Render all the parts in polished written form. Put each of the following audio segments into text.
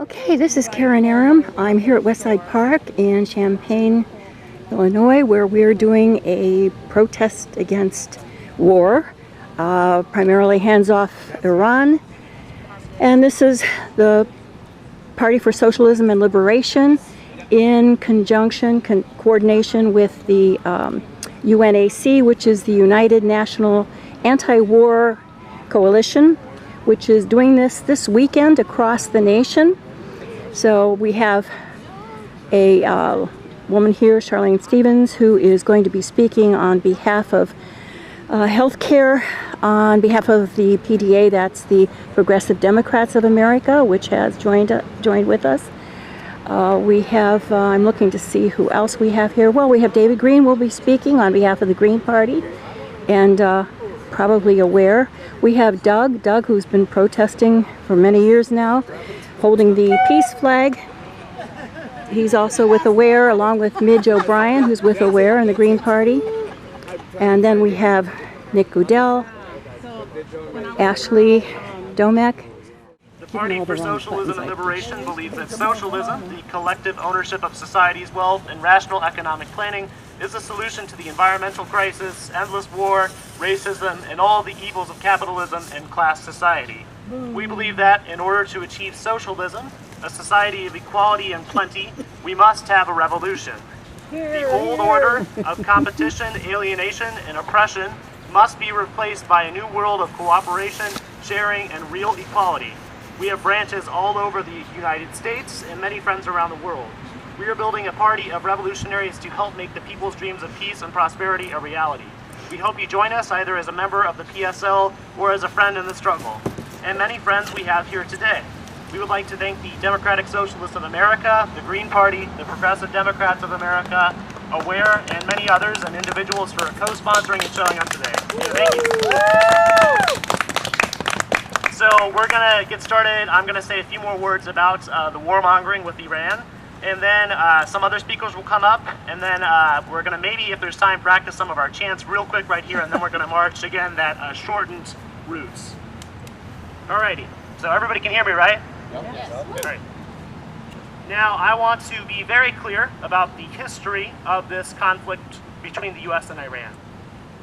Okay, this is Karen Aram. I'm here at Westside Park in Champaign, Illinois, where we're doing a protest against war, primarily hands-off Iran. And this is the Party for Socialism and Liberation in coordination with the UNAC, which is the United National Anti-War Coalition, which is doing this weekend across the nation. So we have a woman here, Charlene Stevens, who is going to be speaking on behalf of healthcare, on behalf of the PDA, that's the Progressive Democrats of America, which has joined with us. We have, I'm looking to see who else we have here. Well, we have David Green will be speaking on behalf of the Green Party, and probably aware. We have Doug, who's been protesting for many years now, holding the peace flag. He's also with AWARE, along with Midge O'Brien, who's with AWARE and the Green Party. And then we have Nick Goodell, Ashley Domek. The Party for Socialism and Liberation believes that socialism, the collective ownership of society's wealth and rational economic planning, is a solution to the environmental crisis, endless war, racism, and all the evils of capitalism and class society. We believe that in order to achieve socialism, a society of equality and plenty, we must have a revolution. The old order of competition, alienation, and oppression must be replaced by a new world of cooperation, sharing, and real equality. We have branches all over the United States and many friends around the world. We are building a party of revolutionaries to help make the people's dreams of peace and prosperity a reality. We hope you join us either as a member of the PSL or as a friend in the struggle. And many friends we have here today. We would like to thank the Democratic Socialists of America, the Green Party, the Progressive Democrats of America, AWARE, and many others and individuals for co-sponsoring and showing up today. Thank you. So we're going to get started. I'm going to say a few more words about the warmongering with Iran. And then some other speakers will come up, and then we're going to maybe, if there's time, practice some of our chants real quick right here, and then we're going to march again that shortened routes. Alrighty, so everybody can hear me, right? Yes. All right. Now, I want to be very clear about the history of this conflict between the U.S. and Iran.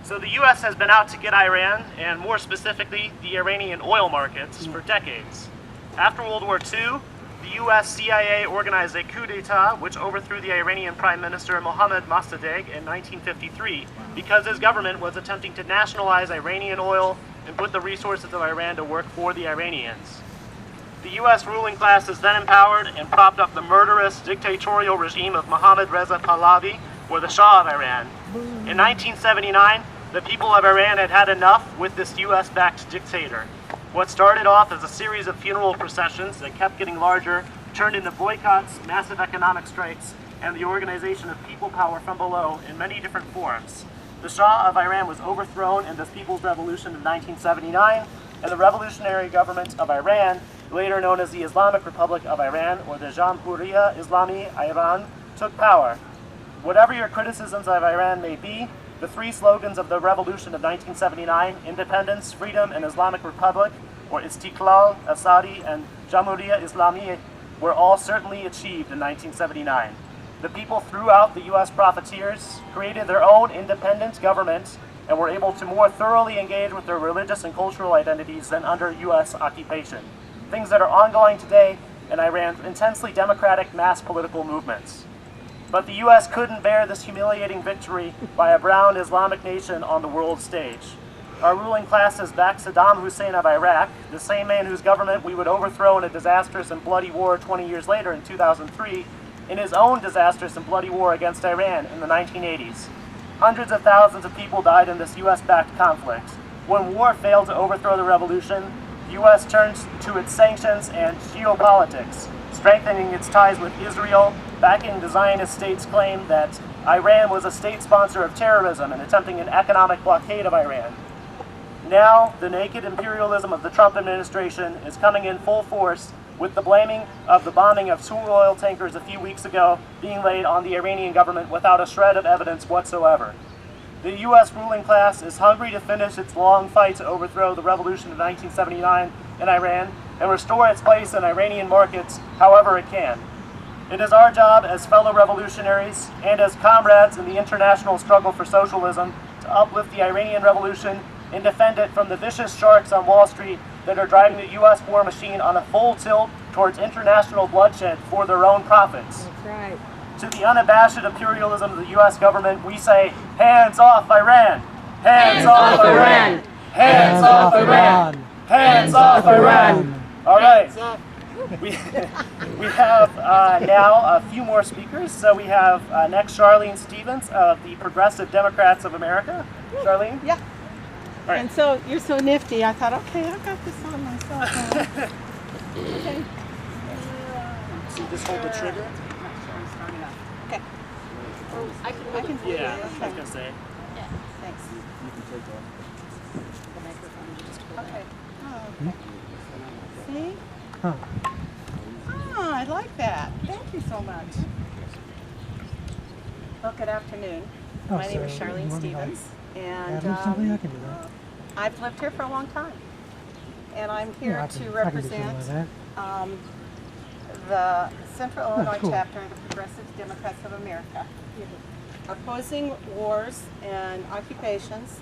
So the U.S. has been out to get Iran, and more specifically, the Iranian oil markets, for decades. After World War II, the U.S. CIA organized a coup d'etat which overthrew the Iranian Prime Minister Mohammad Mossadegh in 1953 because his government was attempting to nationalize Iranian oil and put the resources of Iran to work for the Iranians. The U.S. ruling class is then empowered and propped up the murderous dictatorial regime of Mohammad Reza Pahlavi, or the Shah of Iran. In 1979, the people of Iran had had enough with this U.S.-backed dictator. What started off as a series of funeral processions that kept getting larger turned into boycotts, massive economic strikes, and the organization of people power from below in many different forms. The Shah of Iran was overthrown in this People's Revolution of 1979, and the revolutionary government of Iran, later known as the Islamic Republic of Iran, or the Jamhuriya Islami Iran, took power. Whatever your criticisms of Iran may be, the three slogans of the revolution of 1979, independence, freedom, and Islamic Republic, or Istiqlal, Asadi, and Jamhuriya Islami, were all certainly achieved in 1979. The people threw out the U.S. profiteers, created their own independent government, and were able to more thoroughly engage with their religious and cultural identities than under U.S. occupation. Things that are ongoing today in Iran's intensely democratic mass political movements. But the U.S. couldn't bear this humiliating victory by a brown Islamic nation on the world stage. Our ruling class has backed Saddam Hussein of Iraq, the same man whose government we would overthrow in a disastrous and bloody war 20 years later in 2003, in his own disastrous and bloody war against Iran in the 1980s. Hundreds of thousands of people died in this U.S.-backed conflict. When war failed to overthrow the revolution, the U.S. turned to its sanctions and geopolitics, strengthening its ties with Israel, backing the Zionist state's claim that Iran was a state sponsor of terrorism and attempting an economic blockade of Iran. Now, the naked imperialism of the Trump administration is coming in full force, with the blaming of the bombing of 2 oil tankers a few weeks ago being laid on the Iranian government without a shred of evidence whatsoever. The U.S. ruling class is hungry to finish its long fight to overthrow the revolution of 1979 in Iran, and restore its place in Iranian markets however it can. It is our job as fellow revolutionaries and as comrades in the international struggle for socialism to uplift the Iranian revolution and defend it from the vicious sharks on Wall Street that are driving the U.S. war machine on a full tilt towards international bloodshed for their own profits. That's right. To the unabashed imperialism of the U.S. government, we say, hands off Iran! Hands off Iran! Hands off Iran! Hands off Iran! All right. We have now a few more speakers. So we have next Charlene Stevens of the Progressive Democrats of America. Charlene? Yeah. Right. And so you're so nifty. I thought, okay, I've got this on myself now. Okay. So you just hold the trigger? Okay. I can do Yeah, it. I was going to say. Thanks. Okay. Oh, okay. See? Huh. Oh, I like that. Thank you so much. Well, good afternoon. Oh, My name is so Charlene you want me Stevens, and Add something? I can do that. I've lived here for a long time. And I'm here Yeah, I to can do something represent like that. the Central Illinois cool. chapter of the Progressive Democrats of America. Opposing wars and occupations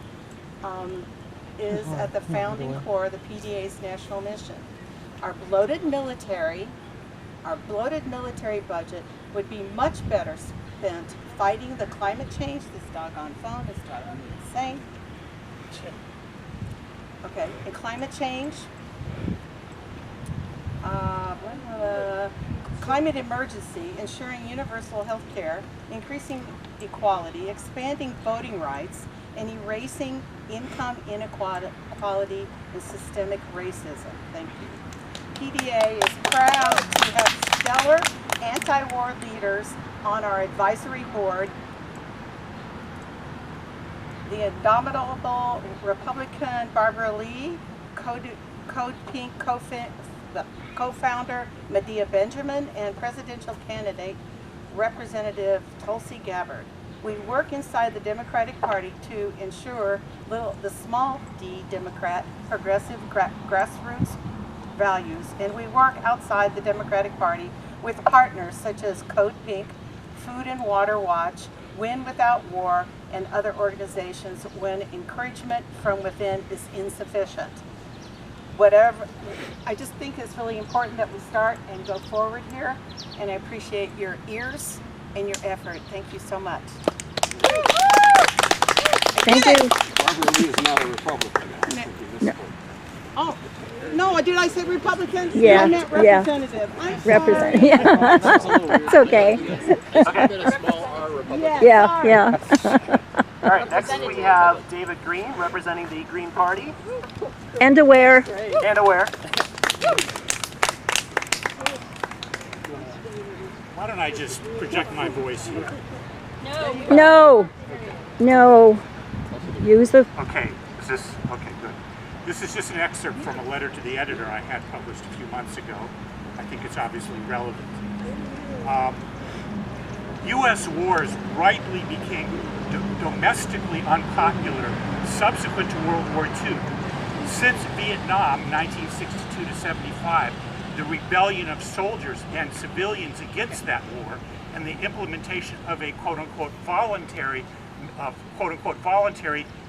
is Oh, at the yeah, founding boy. core of the PDA's national mission. Our bloated military budget would be much better spent fighting the climate change. This doggone phone is driving me insane. Okay, and climate change, climate emergency, ensuring universal health care, increasing equality, expanding voting rights, and erasing income inequality and systemic racism. Thank you. PDA is proud to have stellar anti-war leaders on our advisory board. The indomitable Republican Barbara Lee, Code Pink co-founder Medea Benjamin, and presidential candidate Representative Tulsi Gabbard. We work inside the Democratic Party to ensure the small d Democrat progressive grassroots values, and we work outside the Democratic Party with partners such as Code Pink, Food and Water Watch, Win Without War, and other organizations when encouragement from within is insufficient. I just think it's really important that we start and go forward here, and I appreciate your ears and your effort. Thank you so much. Thank you. Barbara Lee is not a Republican. No. Oh, no, did I say Republican? Yeah, I meant yeah. representative. I'm sorry. Represent. Yeah. It's okay. Yeah, Yeah. All right, next we have David Green representing the Green Party. And aware. And aware. Why don't I just project my voice here? No. No. Use the. Okay, okay, good. This is just an excerpt from a letter to the editor I had published a few months ago. I think it's obviously relevant. U.S. wars rightly became domestically unpopular subsequent to World War II. Since Vietnam, 1962 to 75, the rebellion of soldiers and civilians against that war and the implementation of a quote-unquote voluntary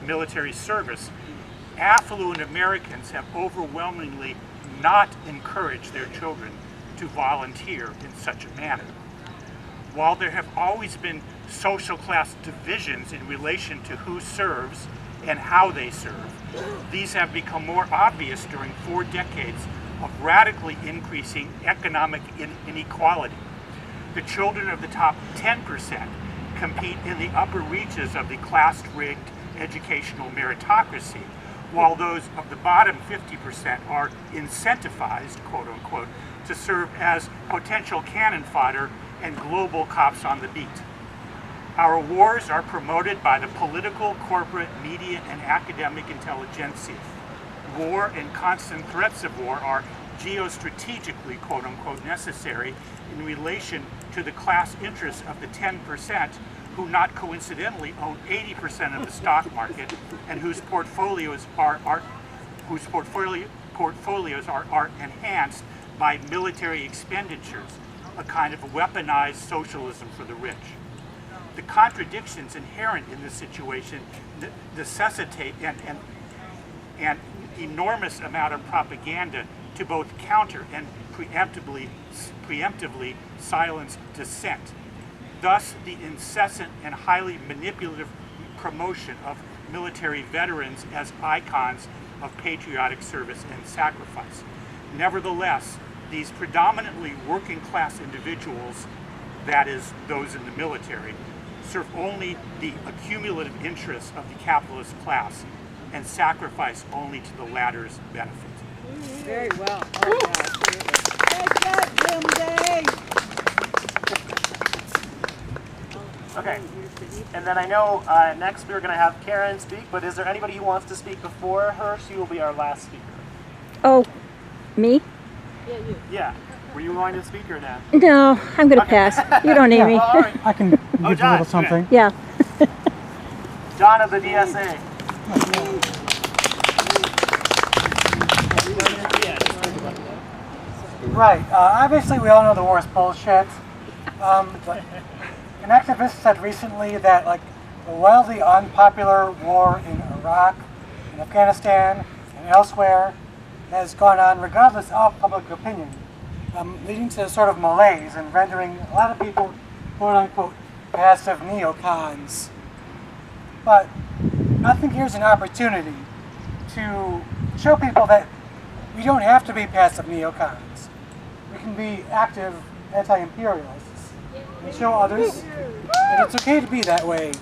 military service, affluent Americans have overwhelmingly not encouraged their children to volunteer in such a manner. While there have always been social class divisions in relation to who serves and how they serve, these have become more obvious during 4 decades of radically increasing economic inequality. The children of the top 10% compete in the upper reaches of the class-rigged educational meritocracy, while those of the bottom 50% are incentivized, quote unquote, to serve as potential cannon fodder and global cops on the beat. Our wars are promoted by the political, corporate, media, and academic intelligentsia. War and constant threats of war are geostrategically, quote unquote, necessary in relation to the class interests of the 10% who not coincidentally own 80% of the stock market and whose portfolios portfolios are enhanced by military expenditures, a kind of weaponized socialism for the rich. The contradictions inherent in this situation necessitate an enormous amount of propaganda to both counter and preemptively silence dissent. Thus, the incessant and highly manipulative promotion of military veterans as icons of patriotic service and sacrifice. Nevertheless, these predominantly working class individuals, that is, those in the military, serve only the accumulative interests of the capitalist class and sacrifice only to the latter's benefit. Very well. Take that, Jim Day. Okay. And then I know next we're going to have Karen speak, but is there anybody who wants to speak before her? She will be our last speaker. Oh, me? Yeah. Were you going to speak or not? No, I'm going to pass. You don't need me. Well, all right. I can give you a John, little something. Yeah. John of the DSA. Right. Obviously, we all know the war is bullshit. But an activist said recently that, like, the wildly unpopular war in Iraq, in Afghanistan, and elsewhere has gone on regardless of public opinion, leading to sort of malaise and rendering a lot of people, quote-unquote, passive neocons. But I think here's an opportunity to show people that we don't have to be passive neocons. We can be active anti-imperialists and show others that it's okay to be that way.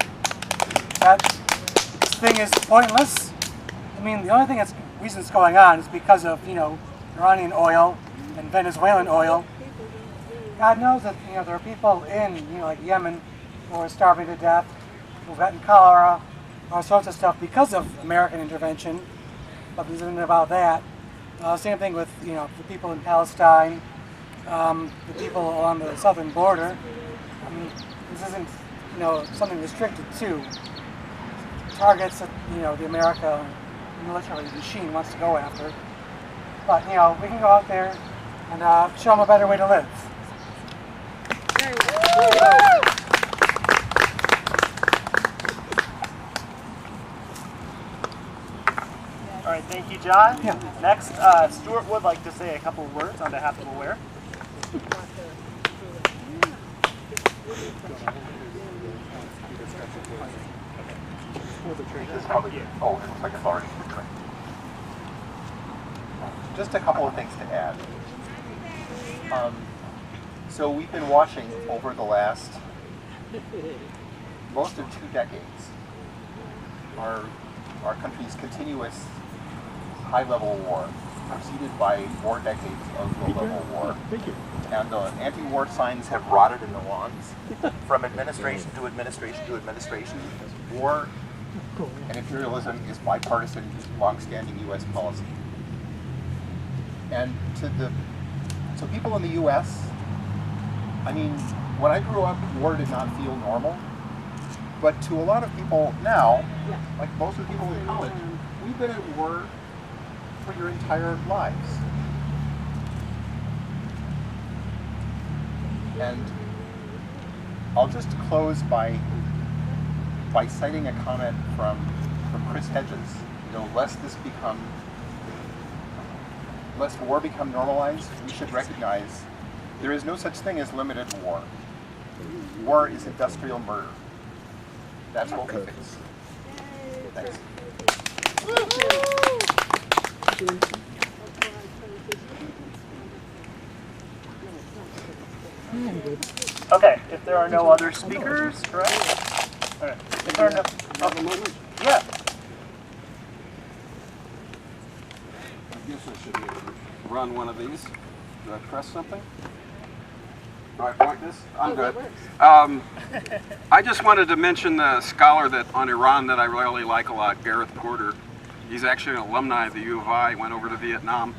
That this thing is pointless. I mean, the only reason it's going on is because of, Iranian oil and Venezuelan oil. God knows that, there are people in, like Yemen who are starving to death, who've gotten cholera, all sorts of stuff because of American intervention. But this isn't about that. Same thing with, the people in Palestine, the people along the southern border. I mean, this isn't, something restricted to targets that, the America military machine wants to go after. But, we can go out there and show them a better way to live. All right, thank you, John. Yeah. Next, Stuart would like to say a couple of words on behalf of Aware. Just a couple of things to add. So we've been watching over the last most of 2 decades our country's continuous high-level war, preceded by 4 decades of low-level war. And the anti-war signs have rotted in the lawns from administration to administration to administration. War and imperialism is bipartisan, long-standing U.S. policy. And so people in the U.S., I mean, when I grew up, war did not feel normal. But to a lot of people now, like most of the people in college, we've been at war for your entire lives. And I'll just close by citing a comment from Chris Hedges. Lest war become normalized, we should recognize there is no such thing as limited war. War is industrial murder. That's what we face. Thanks. Okay, if there are no other speakers, correct? All right. If there are no, yeah. I guess I should be able to run one of these. Do I press something? Do I point this? I'm good. I just wanted to mention the scholar on Iran that I really like a lot, Gareth Porter. He's actually an alumni of the U of I, went over to Vietnam,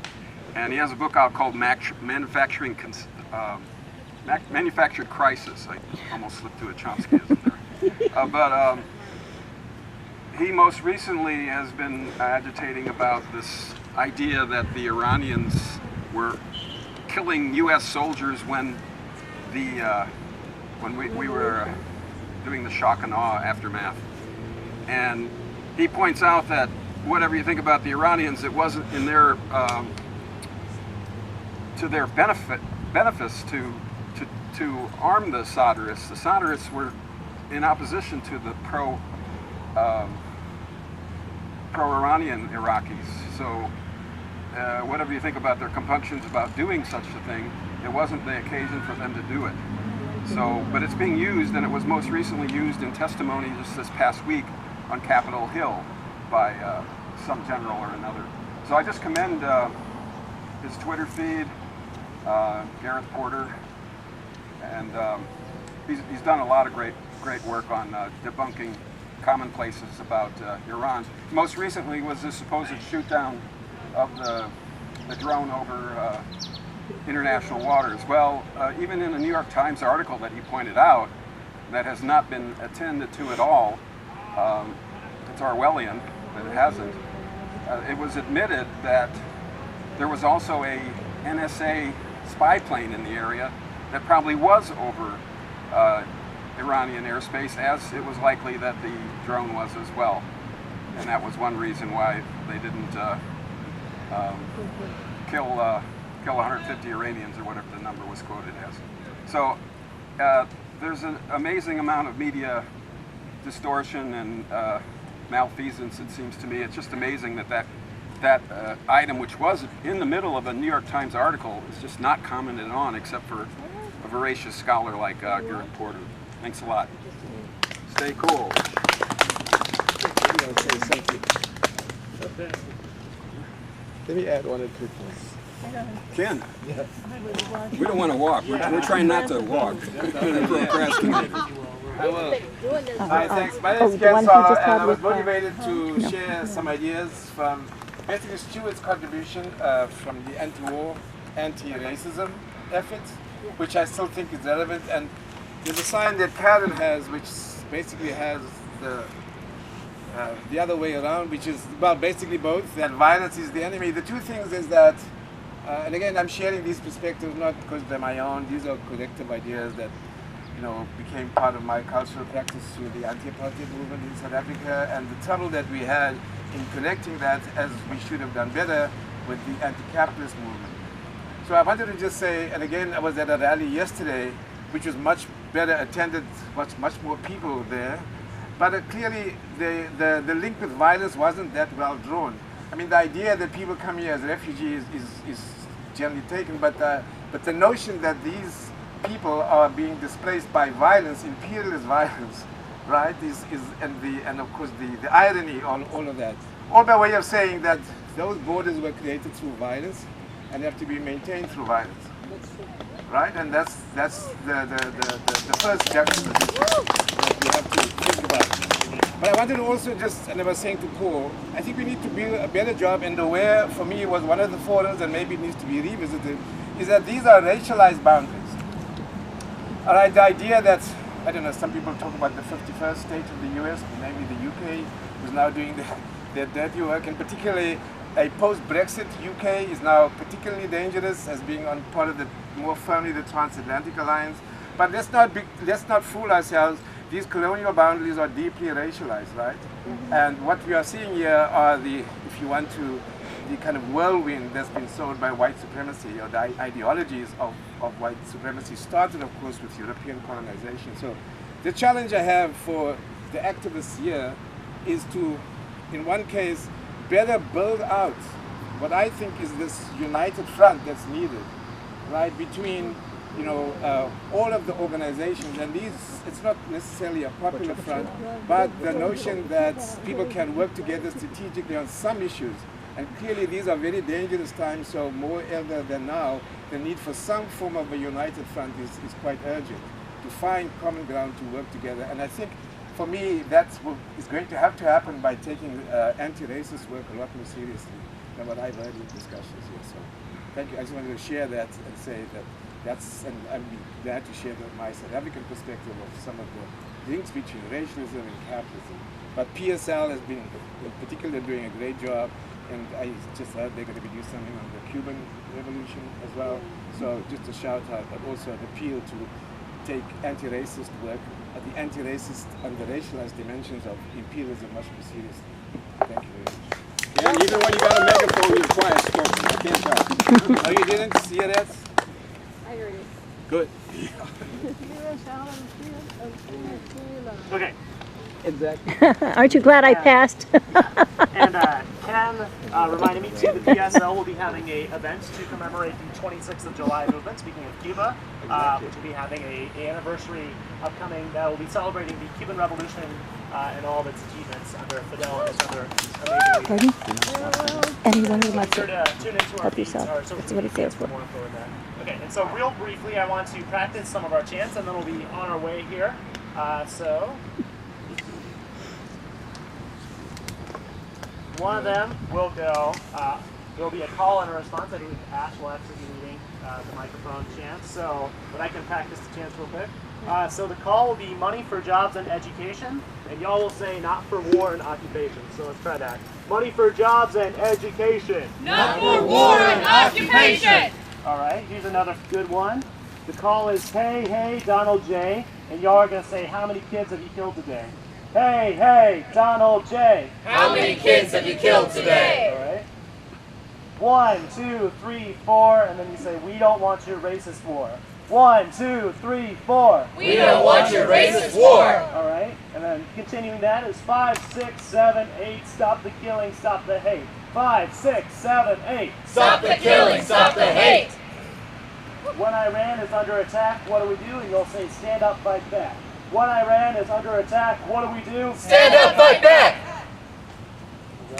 and he has a book out called Manufactured Crisis. I almost slipped to a Chomskyism there. But he most recently has been agitating about this idea that the Iranians were killing U.S. soldiers when we were doing the shock and awe aftermath. And he points out that whatever you think about the Iranians, it wasn't in their to their benefits to arm the Sadrists. The Sadrists were in opposition to the pro-Iranian Iraqis. So whatever you think about their compunctions about doing such a thing, it wasn't the occasion for them to do it. So, but it's being used, and it was most recently used in testimony just this past week on Capitol Hill by some general or another. So I just commend his Twitter feed, Gareth Porter, and he's done a lot of great work on debunking commonplaces about Iran. Most recently was the supposed shoot down of the drone over international waters. Well, even in a New York Times article that he pointed out that has not been attended to at all, it's Orwellian, but it hasn't. It was admitted that there was also a NSA spy plane in the area that probably was over Iranian airspace, as it was likely that the drone was as well. And that was one reason why they didn't kill 150 Iranians, or whatever the number was quoted as. So there's an amazing amount of media distortion and malfeasance, it seems to me. It's just amazing that that item, which was in the middle of a New York Times article, is just not commented on, except for a voracious scholar like Gareth Porter. Thanks a lot. Stay cool. Let me add one or two things. Ken, we don't want to walk. We're trying not to walk. Procrastinate. I will. Hi, thanks. My name is the Ken one he Sala, just had and I was with, motivated to share some ideas from basically Stuart's contribution from the anti-war, anti-racism efforts, which I still think is relevant. And there's a sign that Karen has, which basically has the other way around, which is, well, basically both, that violence is the enemy. The two things is that, and again, I'm sharing these perspectives not because they're my own, these are collective ideas that, you know, became part of my cultural practice through the anti-apartheid movement in South Africa, and the trouble that we had in connecting that, as we should have done better, with the anti-capitalist movement. So I wanted to just say, and again, I was at a rally yesterday, which was much better attended, much more people there, but clearly the link with violence wasn't that well drawn. I mean, the idea that people come here as refugees is generally taken, but the notion that these people are being displaced by violence, imperialist violence, right, and of course the irony on all of that, all by way of saying that those borders were created through violence and have to be maintained through violence, right? And that's the first juxtaposition that we have to think about. But I wanted to also just, and I was saying to Paul, I think we need to do a better job, and the where for me was one of the forums, and maybe it needs to be revisited, is that these are racialized boundaries. All right, the idea that, I don't know, some people talk about the 51st state of the US, namely the UK, who's now doing their dirty work, and particularly a post-Brexit UK is now particularly dangerous as being on part of the more firmly the transatlantic alliance. But let's not fool ourselves. These colonial boundaries are deeply racialized, right? Mm-hmm. And what we are seeing here are the kind of whirlwind that's been sold by white supremacy, or the ideologies of white supremacy, started, of course, with European colonization. So the challenge I have for the activists here is to, in one case, better build out what I think is this united front that's needed, right, between, you know, all of the organizations. And these, it's not necessarily a popular front, but the notion that people can work together strategically on some issues. And clearly these are very dangerous times, so more ever than now, the need for some form of a united front is quite urgent, to find common ground to work together. And I think, for me, that's what is going to have to happen by taking anti-racist work a lot more seriously than what I've heard in discussions here. So thank you. I just wanted to share that and say that and I'm glad to share my South African perspective of some of the links between racialism and capitalism. But PSL has been, in particular, doing a great job and I just heard they're going to be doing something on the Cuban Revolution as well. So just a shout out, but also an appeal to take anti-racist work at the anti-racist and the racialized dimensions of imperialism much more seriously. Thank you very much. And even when you got a megaphone, you're quiet, folks. I can't tell. Oh, you didn't hear that? I heard it. Good. Okay. Aren't you glad I passed? And Ken reminded me too, the PSL will be having an event to commemorate the 26th of July movement, speaking of Cuba, which will be having an anniversary upcoming that will be celebrating the Cuban Revolution and all of its achievements under Fidel and his other amazing leaders. Anyone who wants Be sure to to tune into our help feeds, yourself. our social That's what it media stands for for. more info on that. Okay, and so real briefly, I want to practice some of our chants, and then we'll be on our way here. So. One of them will go, there will be a call and a response. I believe Ash will actually be leading the microphone chant, but I can practice the chants real quick. So the call will be money for jobs and education, and y'all will say not for war and occupation. So let's try that. Money for jobs and education. Not for war and occupation. All right, here's another good one. The call is, hey, hey, Donald J. And y'all are going to say, how many kids have you killed today? Hey, hey, Donald J. How many kids have you killed today? All right. 1, 2, 3, 4, and then you say, we don't want your racist war. 1, 2, 3, 4. We don't want your racist war. All right, and then continuing that is 5, 6, 7, 8. Stop the killing, stop the hate. 5, 6, 7, 8. Stop the killing, stop the hate. When Iran is under attack, what do we do? And you'll say, stand up, fight back. When Iran is under attack, what do we do? Stand up, fight back.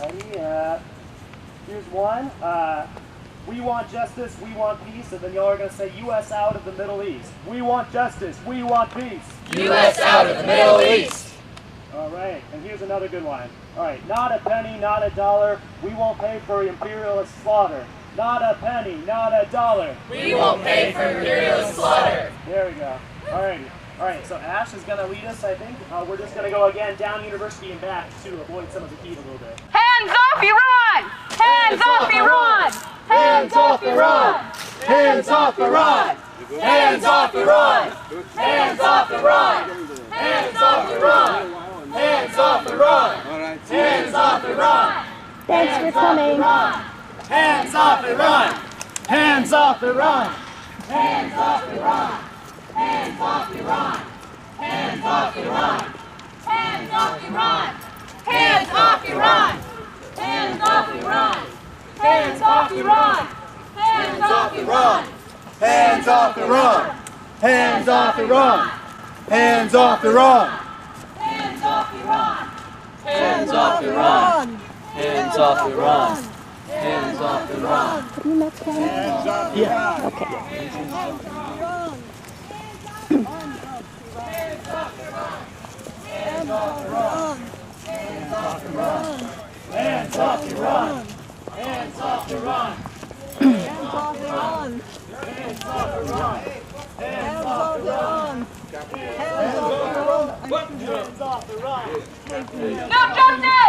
Ready? Here's one. We want justice, we want peace, and then y'all are going to say U.S. out of the Middle East. We want justice, we want peace. U.S. out of the Middle East. All right, and here's another good one. All right, not a penny, not a dollar, we won't pay for imperialist slaughter. Not a penny, not a dollar. We won't pay for imperialist slaughter. There we go. All righty. All right, so Ash is going to lead us, I think. We're just going to go again down University and back to avoid some of the heat a little bit. Hands off Iran! Hands off Iran! Hands off Iran! Hands off Iran! Hands off Iran! Hands off Iran! Hands off Iran! Hands off Iran! All right. Hands off Iran! Thanks for coming. Hands off Iran! Hands off Iran! Hands off Iran! Hands off Iran! Hands off Iran! Hands off Iran! Hands off Iran! Hands off Iran! Hands off Iran! Hands off Iran! Hands off Iran! Hands off Iran! Hands off Iran! Hands off Iran! Hands off Iran! Hands off Iran! Hands off Iran! Put in the next one? Yeah. Okay. Hands off Iran! Hands off Iran! Hands off Iran! Hands off Iran! Hands off Iran! Hands off Iran! Hands off Iran! Hands off Iran! Hands off Iran! No justice!